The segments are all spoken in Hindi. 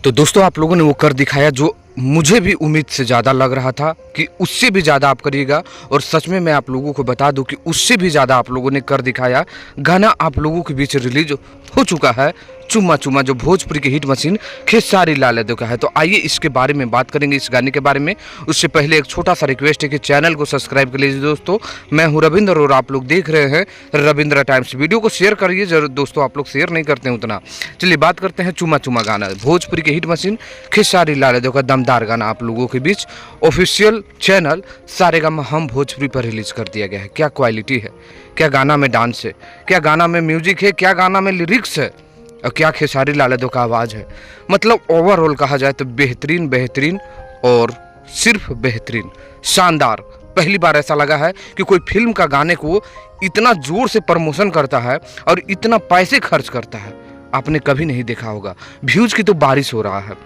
तो दोस्तों आप लोगों ने वो कर दिखाया जो मुझे भी उम्मीद से ज़्यादा लग रहा था कि उससे भी ज़्यादा आप करिएगा। और सच में मैं आप लोगों को बता दूं कि उससे भी ज़्यादा आप लोगों ने कर दिखाया। गाना आप लोगों के बीच रिलीज हो चुका है, चुम्मा चुम्मा, जो भोजपुरी की हिट मशीन खेसारी लाल यादव का है। तो आइए इसके बारे में बात करेंगे, इस गाने के बारे में। उससे पहले एक छोटा सा रिक्वेस्ट है कि चैनल को सब्सक्राइब कर लीजिए दोस्तों। मैं हूं रविंद्र और आप लोग देख रहे हैं रविंद्र टाइम्स। वीडियो को शेयर करिए जरूर दोस्तों, आप लोग शेयर नहीं करते हैं उतना। चलिए बात करते हैं चुम्मा चुम्मा गाना, भोजपुरी की हिट मशीन खेसारी लाल यादव का दमदार गाना आप लोगों के बीच ऑफिशियल चैनल सारेगामा हम भोजपुरी पर रिलीज कर दिया गया है। क्या क्वालिटी है, क्या गाना में डांस है, क्या गाना में म्यूजिक है, क्या गाना में लिरिक्स है, और क्या खेसारी लाल यादव का आवाज़ है। मतलब ओवरऑल कहा जाए तो बेहतरीन बेहतरीन और सिर्फ बेहतरीन, शानदार। पहली बार ऐसा लगा है कि कोई फिल्म का गाने को इतना जोर से प्रमोशन करता है और इतना पैसे खर्च करता है, आपने कभी नहीं देखा होगा। व्यूज की तो बारिश हो रहा है,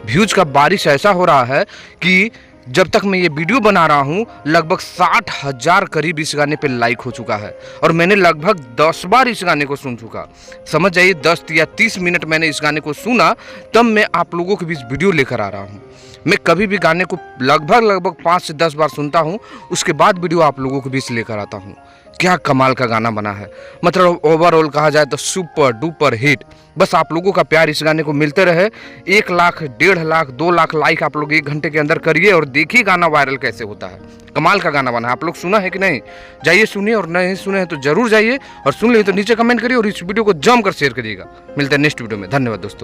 व्यूज का बारिश ऐसा हो रहा है कि जब तक मैं ये वीडियो बना रहा हूँ लगभग 60,000 करीब इस गाने पे लाइक हो चुका है। और मैंने लगभग 10 बार इस गाने को सुन चुका। समझ जाइए 10 या 30 मिनट मैंने इस गाने को सुना, तब मैं आप लोगों के बीच वीडियो लेकर आ रहा हूँ। मैं कभी भी गाने को लगभग 5 से 10 बार सुनता हूँ, उसके बाद वीडियो आप लोगों के बीच लेकर आता हूँ। क्या कमाल का गाना बना है, मतलब ओवरऑल कहा जाए तो सुपर डुपर हिट। बस आप लोगों का प्यार इस गाने को मिलते रहे। 1 लाख, 1.5 लाख, 2 लाख लाइक आप लोग 1 घंटे के अंदर करिए और देखिए गाना वायरल कैसे होता है। कमाल का गाना बना है। आप लोग सुना है कि नहीं? जाइए सुनिए, और नहीं सुने हैं तो जरूर जाइए, और सुन लिए तो नीचे कमेंट करिए और इस वीडियो को जम कर शेयर करिएगा। मिलते हैं नेक्स्ट वीडियो में। धन्यवाद दोस्तों।